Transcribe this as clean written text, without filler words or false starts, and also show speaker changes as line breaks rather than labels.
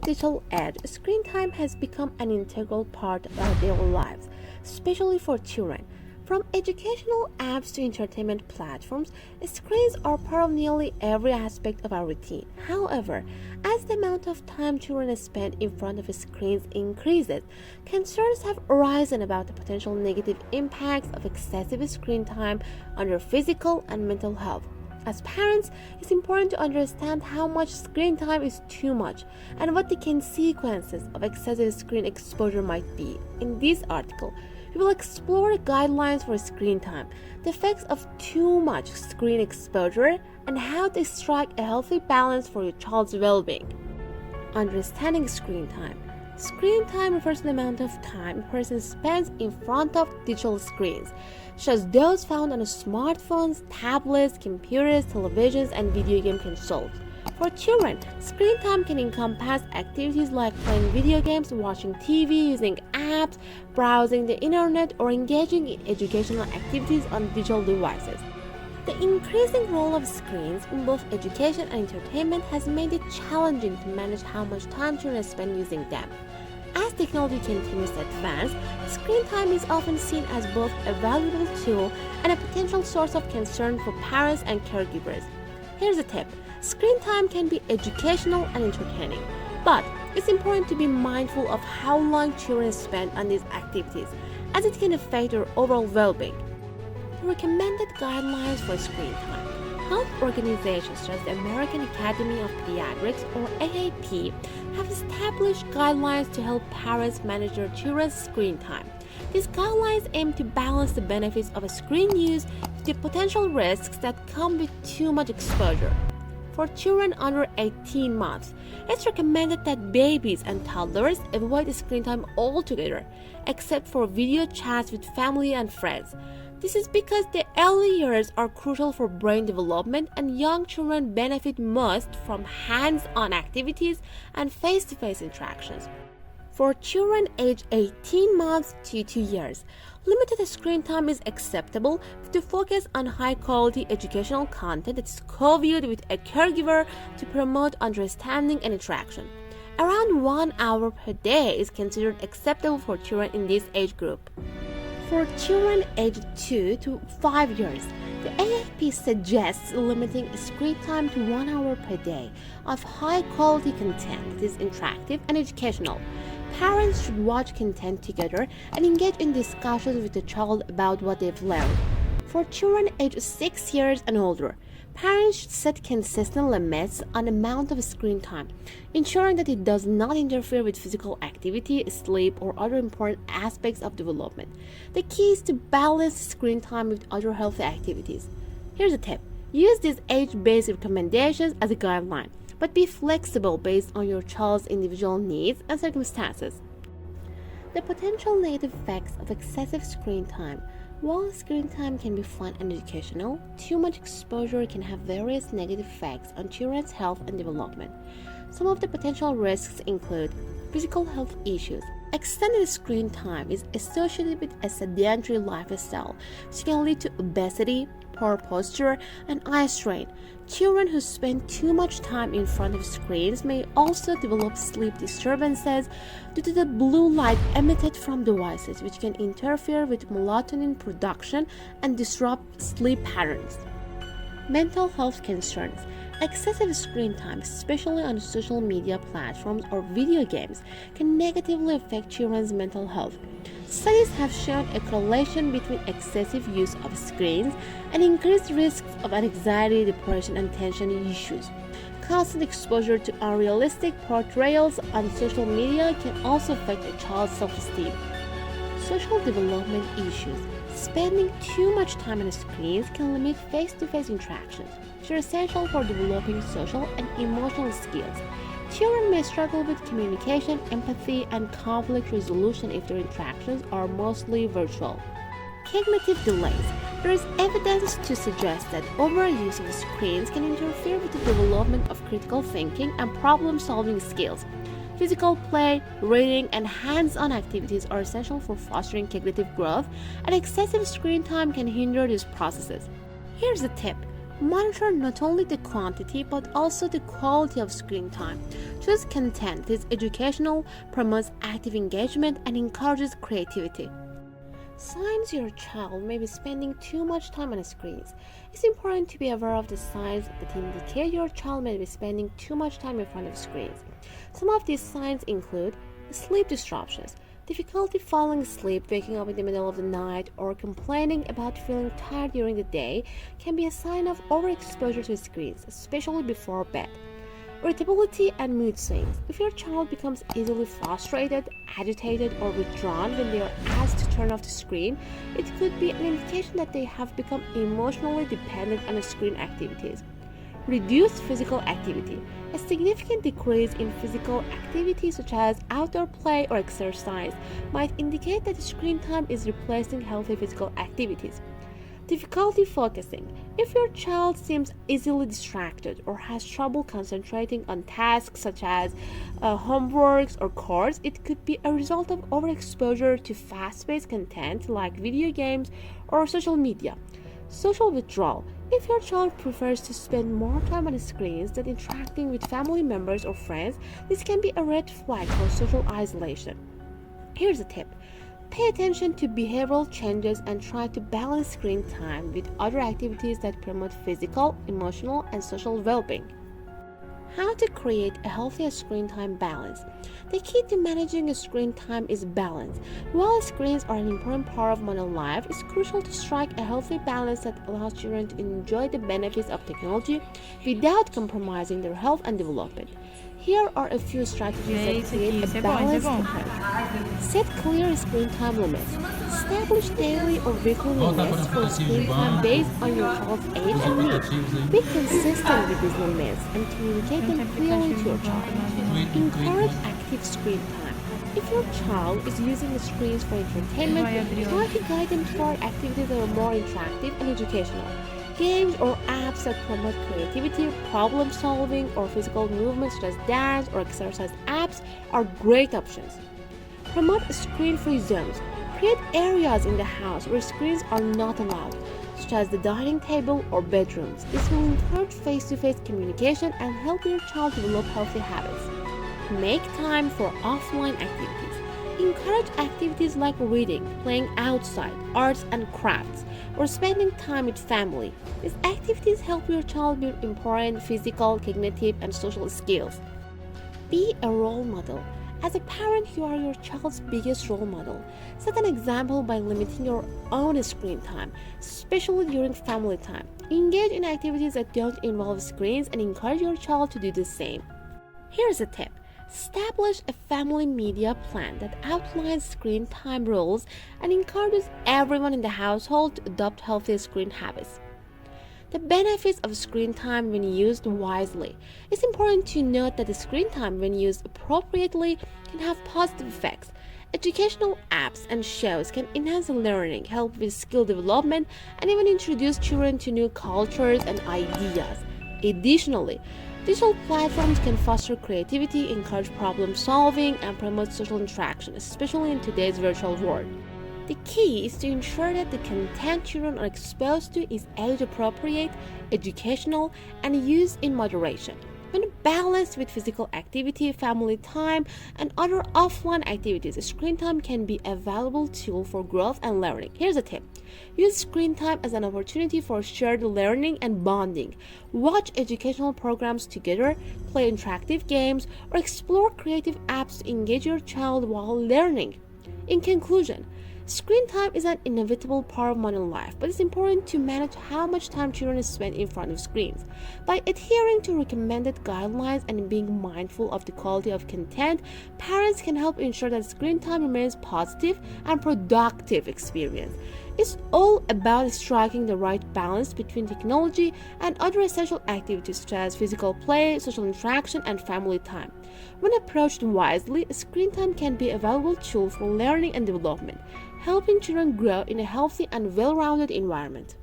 digital age, screen time has become an integral part of our daily lives, especially for children. From educational apps to entertainment platforms, screens are part of nearly every aspect of our routine. However, as the amount of time children spend in front of screens increases, concerns have arisen about the potential negative impacts of excessive screen time on their physical and mental health. As parents, it's important to understand how much screen time is too much and what the consequences of excessive screen exposure might be. In this article, we will explore guidelines for screen time, the effects of too much screen exposure, and how to strike a healthy balance for your child's well-being. Understanding screen time. Screen time refers to the amount of time a person spends in front of digital screens, such as those found on smartphones, tablets, computers, televisions, and video game consoles. For children, screen time can encompass activities like playing video games, watching TV, using apps, browsing the internet, or engaging in educational activities on digital devices. The increasing role of screens in both education and entertainment has made it challenging to manage how much time children spend using them. As technology continues to advance, screen time is often seen as both a valuable tool and a potential source of concern for parents and caregivers. Here's a tip. Screen time can be educational and entertaining, but it's important to be mindful of how long children spend on these activities, as it can affect their overall well-being. The recommended guidelines for screen time. Health organizations such as the American Academy of Pediatrics, or AAP, have established guidelines to help parents manage their children's screen time. These guidelines aim to balance the benefits of screen use with the potential risks that come with too much exposure. For children under 18 months, it's recommended that babies and toddlers avoid screen time altogether, except for video chats with family and friends. This is because the early years are crucial for brain development, and young children benefit most from hands-on activities and face-to-face interactions. For children aged 18 months to 2 years, limited screen time is acceptable to focus on high-quality educational content that is co-viewed with a caregiver to promote understanding and interaction. Around 1 hour per day is considered acceptable for children in this age group. For children aged 2 to 5 years, the AAP suggests limiting screen time to 1 hour per day of high-quality content that is interactive and educational. Parents should watch content together and engage in discussions with the child about what they've learned. For children aged 6 years and older, parents should set consistent limits on the amount of screen time, ensuring that it does not interfere with physical activity, sleep, or other important aspects of development. The key is to balance screen time with other healthy activities. Here's a tip. Use these age-based recommendations as a guideline, but be flexible based on your child's individual needs and circumstances. The potential negative effects of excessive screen time. While screen time can be fun and educational, too much exposure can have various negative effects on children's health and development. Some of the potential risks include physical health issues. Extended screen time is associated with a sedentary lifestyle, which can lead to obesity, poor posture, and eye strain. Children who spend too much time in front of screens may also develop sleep disturbances due to the blue light emitted from devices, which can interfere with melatonin production and disrupt sleep patterns. Mental health concerns. Excessive screen time, especially on social media platforms or video games, can negatively affect children's mental health. Studies have shown a correlation between excessive use of screens and increased risks of anxiety, depression, and attention issues. Constant exposure to unrealistic portrayals on social media can also affect a child's self-esteem. Social development issues. Spending too much time on screens can limit face-to-face interactions, which are essential for developing social and emotional skills. Children may struggle with communication, empathy, and conflict resolution if their interactions are mostly virtual. Cognitive delays. There is evidence to suggest that overuse of screens can interfere with the development of critical thinking and problem-solving skills. Physical play, reading, and hands-on activities are essential for fostering cognitive growth, and excessive screen time can hinder these processes. Here's a tip. Monitor not only the quantity but also the quality of screen time. Choose content that is educational, promotes active engagement, and encourages creativity. Signs your child may be spending too much time on screens. It's important to be aware of the signs that indicate your child may be spending too much time in front of screens. Some of these signs include sleep disruptions. Difficulty falling asleep, waking up in the middle of the night, or complaining about feeling tired during the day can be a sign of overexposure to screens, especially before bed. Irritability and mood swings. If your child becomes easily frustrated, agitated, or withdrawn when they are asked to turn off the screen, it could be an indication that they have become emotionally dependent on screen activities. Reduced physical activity. A significant decrease in physical activity such as outdoor play or exercise might indicate that screen time is replacing healthy physical activities. Difficulty focusing. If your child seems easily distracted or has trouble concentrating on tasks such as homeworks or chores, it could be a result of overexposure to fast-paced content like video games or social media. Social withdrawal. If your child prefers to spend more time on screens than interacting with family members or friends, this can be a red flag for social isolation. Here's a tip. Pay attention to behavioral changes and try to balance screen time with other activities that promote physical, emotional, and social well-being. How to create a healthy screen time balance. The key to managing screen time is balance. While screens are an important part of modern life, it's crucial to strike a healthy balance that allows children to enjoy the benefits of technology without compromising their health and development. Here are a few strategies that create a balanced approach. Set clear screen time limits. Establish daily or weekly limits for screen time based on your child's age and needs. Be consistent with these limits and communicate them clearly to your child. Encourage active screen time. If your child is using the screens for entertainment, try to guide them toward activities that are more interactive and educational. Games or apps that promote creativity, problem solving, or physical movement such as dance or exercise apps are great options. Promote screen-free zones. Create areas in the house where screens are not allowed, such as the dining table or bedrooms. This will encourage face-to-face communication and help your child develop healthy habits. Make time for offline activities. Encourage activities like reading, playing outside, arts and crafts, or spending time with family. These activities help your child build important physical, cognitive, and social skills. Be a role model. As a parent, you are your child's biggest role model. Set an example by limiting your own screen time, especially during family time. Engage in activities that don't involve screens and encourage your child to do the same. Here's a tip. Establish a family media plan that outlines screen time rules and encourages everyone in the household to adopt healthy screen habits. The benefits of screen time when used wisely. It's important to note that the screen time, when used appropriately, can have positive effects. Educational apps and shows can enhance learning, help with skill development, and even introduce children to new cultures and ideas. Additionally, digital platforms can foster creativity, encourage problem solving, and promote social interaction, especially in today's virtual world. The key is to ensure that the content children are exposed to is age appropriate, educational, and used in moderation. When balanced with physical activity, family time, and other offline activities, screen time can be a valuable tool for growth and learning. Here's a tip. Use screen time as an opportunity for shared learning and bonding. Watch educational programs together, play interactive games, or explore creative apps to engage your child while learning. In conclusion, screen time is an inevitable part of modern life, but it's important to manage how much time children spend in front of screens. By adhering to recommended guidelines and being mindful of the quality of content, parents can help ensure that screen time remains positive and productive experience. It's all about striking the right balance between technology and other essential activities such as physical play, social interaction, and family time. When approached wisely, screen time can be a valuable tool for learning and development, helping children grow in a healthy and well-rounded environment.